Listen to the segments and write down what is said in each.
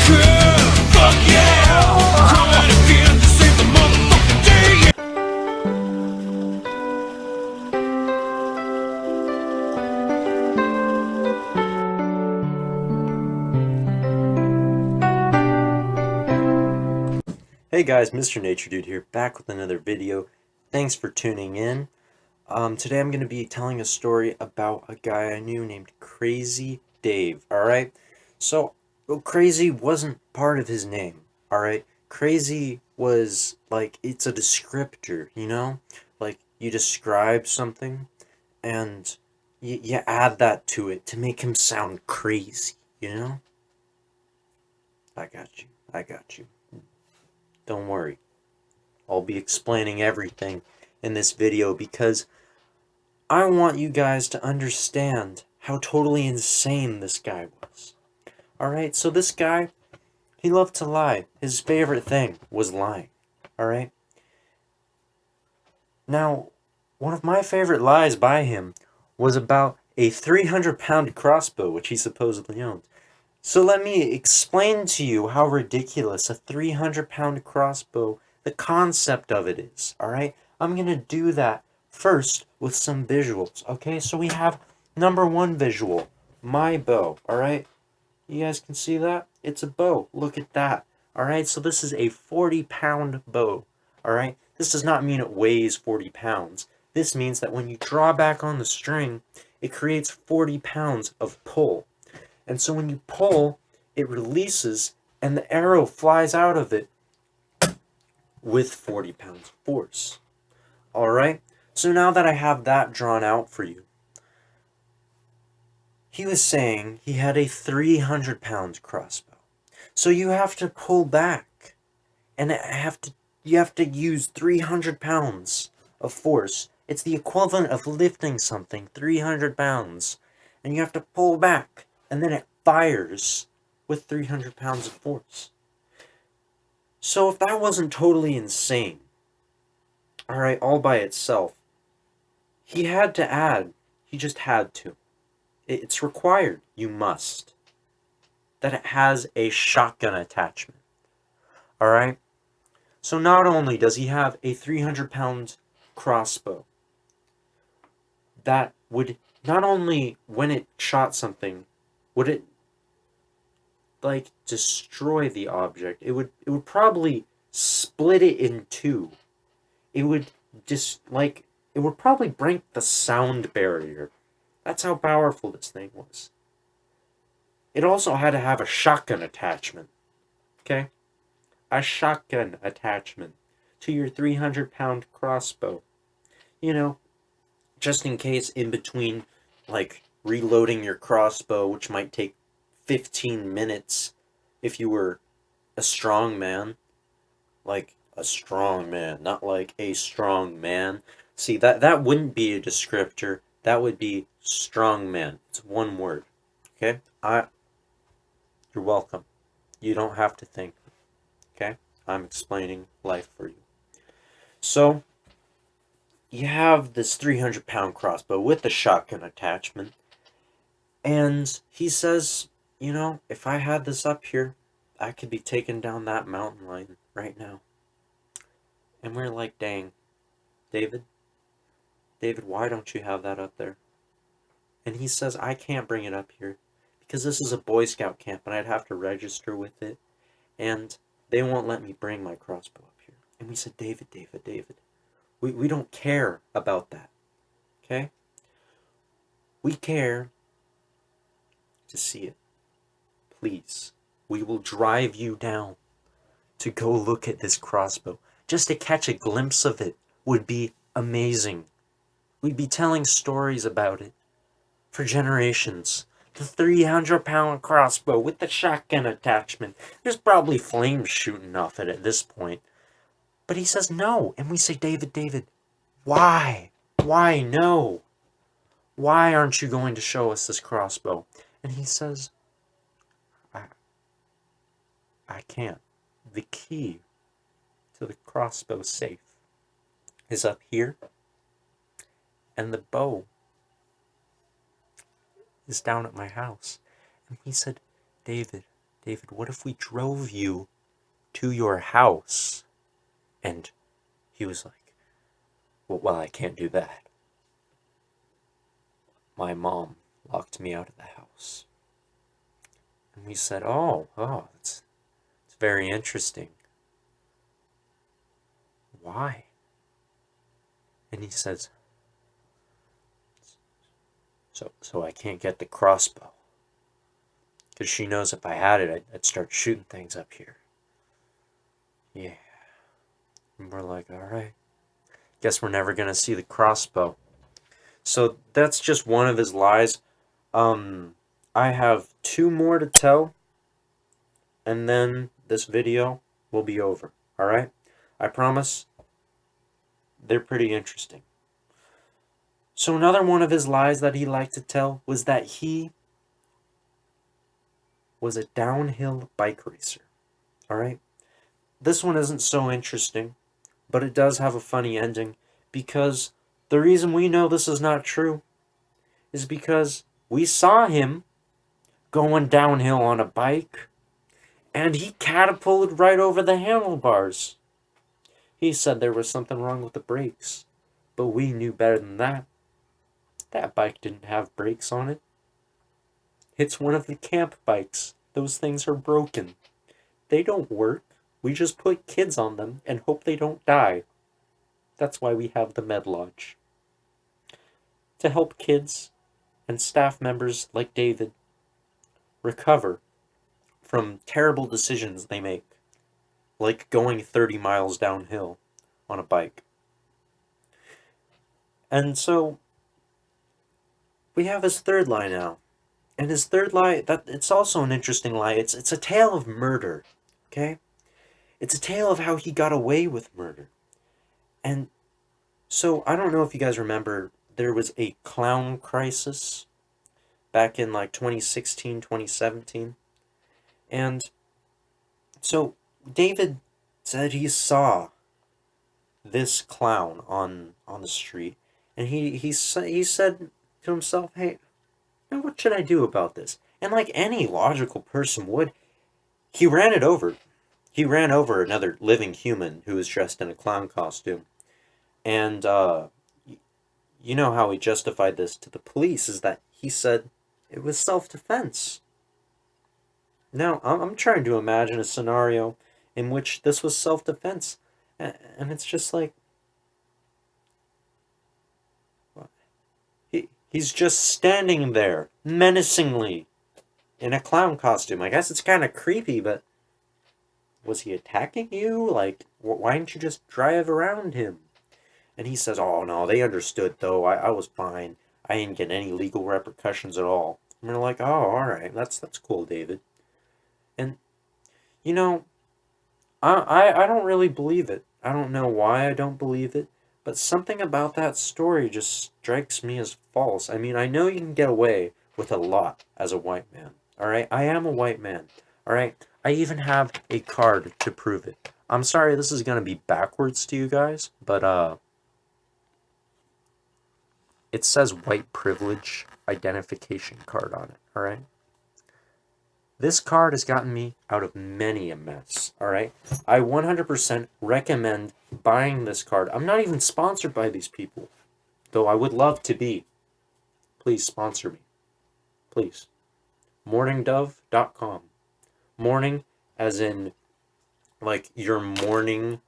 Fuck yeah! Coming again to save the motherfucking day. Hey guys, Mr. Nature Dude here, back with another video. Thanks for tuning in. Today I'm going to be telling a story about a guy I knew named Crazy Dave, alright? So, well, Crazy wasn't part of his name, alright? Crazy was, like, it's a descriptor, you know? Like, you describe something, and you add that to it to make him sound crazy, you know? I got you. Don't worry. I'll be explaining everything in this video because I want you guys to understand how totally insane this guy was. Alright, so this guy, he loved to lie. His favorite thing was lying. Alright? Now, one of my favorite lies by him was about a 300-pound crossbow, which he supposedly owned. So let me explain to you how ridiculous a 300-pound crossbow, the concept of it is, alright? I'm going to do that first with some visuals, okay? So we have number one visual, my bow, alright? You guys can see that? It's a bow. Look at that, alright? So this is a 40-pound bow, alright? This does not mean it weighs 40 pounds. This means that when you draw back on the string, it creates 40 pounds of pull. And so when you pull, it releases, and the arrow flies out of it with 40 pounds of force. Alright? So now that I have that drawn out for you, he was saying he had a 300-pound crossbow. So you have to pull back, and you have to use 300 pounds of force. It's the equivalent of lifting something 300 pounds, and you have to pull back. And then it fires with 300 pounds of force. So if that wasn't totally insane, alright, all by itself, he had to add, he just had to. It's required, you must, that it has a shotgun attachment. Alright? So not only does he have a 300-pound crossbow, that would, not only when it shot something, would it, like, destroy the object? It would probably split it in two. It would it would probably break the sound barrier. That's how powerful this thing was. It also had to have a shotgun attachment. Okay? A shotgun attachment to your 300-pound crossbow. You know, just in case in between, like, reloading your crossbow, which might take 15 minutes if you were a strong man. Like a strong man, not like a strong man. See, that wouldn't be a descriptor. That would be strong man. It's one word. Okay? You're welcome. You don't have to think. Okay? I'm explaining life for you. So, you have this 300-pound crossbow with the shotgun attachment. And he says, you know, if I had this up here, I could be taking down that mountain line right now. And we're like, dang, David, why don't you have that up there? And he says, I can't bring it up here because this is a Boy Scout camp and I'd have to register with it. And they won't let me bring my crossbow up here. And we said, David, we don't care about that. Okay? We care to see it. Please, we will drive you down to go look at this crossbow. Just to catch a glimpse of it would be amazing. We'd be telling stories about it for generations. The 300-pound crossbow with the shotgun attachment. There's probably flames shooting off it at this point. But he says no. And we say, David, why? Why no? Why aren't you going to show us this crossbow? And he says, I can't. The key to the crossbow safe is up here, and the bow is down at my house. And he said, David, David, what if we drove you to your house? And he was like, well, I can't do that. My mom locked me out of the house. And we said, oh, it's very interesting. Why? And he says, so I can't get the crossbow. Because she knows if I had it, I'd start shooting things up here. Yeah. And we're like, all right. Guess we're never going to see the crossbow. So that's just one of his lies. I have 2 more to tell. And then this video will be over. All right? I promise. They're pretty interesting. So another one of his lies that he liked to tell was that he was a downhill bike racer. All right? This one isn't so interesting, but it does have a funny ending, because the reason we know this is not true is because we saw him going downhill on a bike, and he catapulted right over the handlebars. He said there was something wrong with the brakes, but we knew better than that. That bike didn't have brakes on it. It's one of the camp bikes. Those things are broken. They don't work. We just put kids on them and hope they don't die. That's why we have the Med Lodge. To help kids and staff members like David recover from terrible decisions they make, like going 30 miles downhill on a bike. And so we have his third lie now. And his third lie, it's also an interesting lie. It's a tale of murder, okay? It's a tale of how he got away with murder. And so I don't know if you guys remember, there was a clown crisis back in like 2016, 2017. And so David said he saw this clown on the street, and he said to himself, hey, now what should I do about this? And like any logical person would, he ran it over. He ran over another living human who was dressed in a clown costume. And you know how he justified this to the police is that he said it was self-defense. Now, I'm trying to imagine a scenario in which this was self-defense. And it's just like, he's just standing there, menacingly, in a clown costume. I guess it's kind of creepy, but was he attacking you? Like, why didn't you just drive around him? And he says, oh, no, they understood, though. I was fine. I didn't get any legal repercussions at all. And we're like, oh, all right, that's cool, David. And, you know, I don't really believe it. I don't know why I don't believe it, but something about that story just strikes me as false. I mean, I know you can get away with a lot as a white man, all right? I am a white man, all right? I even have a card to prove it. I'm sorry this is going to be backwards to you guys, but it says white privilege identification card on it, all right? This card has gotten me out of many a mess, all right? I 100% recommend buying this card. I'm not even sponsored by these people, though I would love to be. Please sponsor me. Please. Morningdove.com. Mourning as in, like, you're mourning,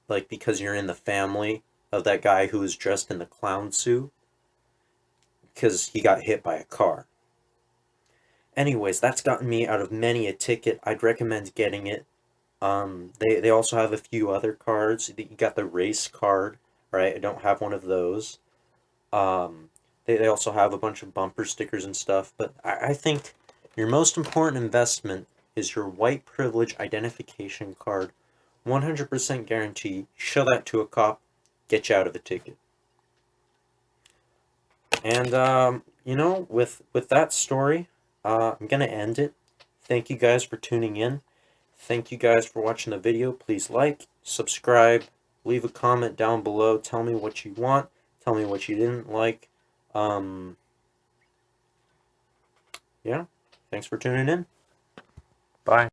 like, because you're in the family of that guy who was dressed in the clown suit because he got hit by a car. Anyways, that's gotten me out of many a ticket. I'd recommend getting it. They also have a few other cards. You got the race card, right? I don't have one of those. They also have a bunch of bumper stickers and stuff. But I think your most important investment is your white privilege identification card. 100% guarantee. Show that to a cop, get you out of a ticket. And you know, with that story, I'm going to end it. Thank you guys for tuning in. Thank you guys for watching the video. Please like, subscribe, leave a comment down below. Tell me what you want. Tell me what you didn't like. Yeah, thanks for tuning in. Bye.